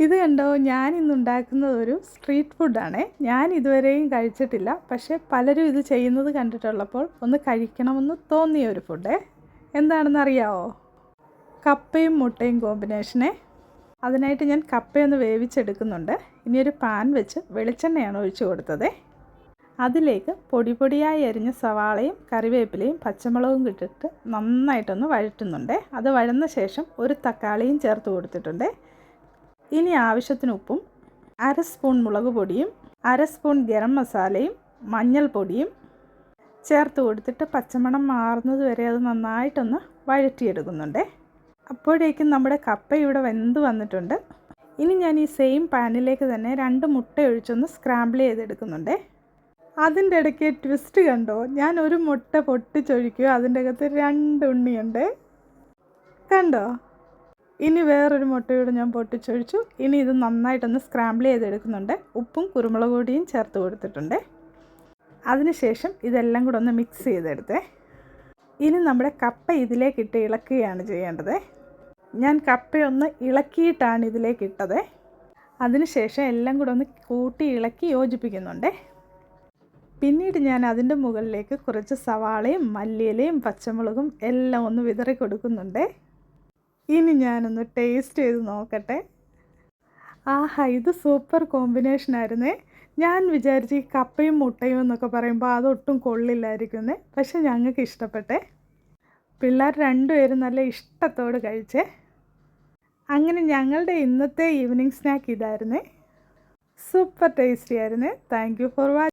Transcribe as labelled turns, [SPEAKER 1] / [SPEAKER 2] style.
[SPEAKER 1] ഇത് കണ്ടോ, ഞാനിന്നുണ്ടാക്കുന്നത് ഒരു സ്ട്രീറ്റ് ഫുഡാണേ. ഞാൻ ഇതുവരെയും കഴിച്ചിട്ടില്ല. പക്ഷേ പലരും ഇത് ചെയ്യുന്നത് കണ്ടിട്ടുള്ളപ്പോൾ ഒന്ന് കഴിക്കണമെന്ന് തോന്നിയ ഒരു ഫുഡേ. എന്താണെന്ന് അറിയാമോ? കപ്പയും മുട്ടയും കോമ്പിനേഷനെ. അതിനായിട്ട് ഞാൻ കപ്പയൊന്ന് വേവിച്ചെടുക്കുന്നുണ്ട്. ഇനിയൊരു പാൻ വെച്ച് വെളിച്ചെണ്ണയാണ് ഒഴിച്ചു കൊടുത്തത്. അതിലേക്ക് പൊടിയായി അരിഞ്ഞ സവാളയും കറിവേപ്പിലയും പച്ചമുളകും ഇട്ടിട്ട് നന്നായിട്ടൊന്ന് വഴറ്റുന്നുണ്ട്. അത് വഴന്ന ശേഷം ഒരു തക്കാളിയും ചേർത്ത് കൊടുത്തിട്ടുണ്ട്. ഇനി ആവശ്യത്തിന് ഉപ്പും 1/2 സ്പൂൺ മുളക് പൊടിയും 1/2 സ്പൂൺ ഗരം മസാലയും മഞ്ഞൾപ്പൊടിയും ചേർത്ത് കൊടുത്തിട്ട് പച്ചമണം മാറുന്നത് വരെ അത് നന്നായിട്ടൊന്ന് വഴറ്റിയെടുക്കുന്നുണ്ട്. അപ്പോഴേക്കും നമ്മുടെ കപ്പ ഇവിടെ വെന്ത് വന്നിട്ടുണ്ട്. ഇനി ഞാൻ ഈ സെയിം പാനിലേക്ക് തന്നെ 2 മുട്ട ഒഴിച്ചൊന്ന് സ്ക്രാമ്പിൾ ചെയ്തെടുക്കുന്നുണ്ട്. അതിൻ്റെ ഇടയ്ക്ക് ട്വിസ്റ്റ് കണ്ടോ, ഞാൻ ഒരു മുട്ട പൊട്ടിച്ചൊഴിക്കുക, അതിൻ്റെ അകത്ത് 2 ഉണ്ണിയുണ്ട്. കണ്ടോ? ഇനി വേറൊരു മുട്ടയോടെ ഞാൻ പൊട്ടിച്ചൊഴിച്ചു. ഇനി ഇത് നന്നായിട്ടൊന്ന് സ്ക്രാമ്പിൾ ചെയ്തെടുക്കുന്നുണ്ട്. ഉപ്പും കുരുമുളക് പൊടിയും ചേർത്ത് കൊടുത്തിട്ടുണ്ട്. അതിനുശേഷം ഇതെല്ലാം കൂടെ ഒന്ന് മിക്സ് ചെയ്തെടുത്തേ. ഇനി നമ്മുടെ കപ്പ ഇതിലേക്കിട്ട് ഇളക്കുകയാണ് ചെയ്യേണ്ടത്. ഞാൻ കപ്പയൊന്ന് ഇളക്കിയിട്ടാണ് ഇതിലേക്കിട്ടത്. അതിനുശേഷം എല്ലാം കൂടെ ഒന്ന് കൂട്ടി ഇളക്കി യോജിപ്പിക്കുന്നുണ്ട്. പിന്നീട് ഞാൻ അതിൻ്റെ മുകളിലേക്ക് കുറച്ച് സവാളയും മല്ലിയിലയും പച്ചമുളകും എല്ലാം ഒന്ന് വിതറി കൊടുക്കുന്നുണ്ട്. ഇനി ഞാനൊന്ന് ടേസ്റ്റ് ചെയ്ത് നോക്കട്ടെ. ആഹാ, ഇത് സൂപ്പർ കോമ്പിനേഷനായിരുന്നേ. ഞാൻ വിചാരിച്ച് ഈ കപ്പയും മുട്ടയും എന്നൊക്കെ പറയുമ്പോൾ അതൊട്ടും കൊള്ളില്ലായിരിക്കുന്നേ. പക്ഷെ ഞങ്ങൾക്ക് ഇഷ്ടപ്പെട്ടെ. പിള്ളേർ 2 പേരും നല്ല ഇഷ്ടത്തോട് കഴിച്ചേ. അങ്ങനെ ഞങ്ങളുടെ ഇന്നത്തെ ഈവനിങ് സ്നാക്ക് ഇതായിരുന്നേ. സൂപ്പർ ടേസ്റ്റി ആയിരുന്നേ. Thank you for watching.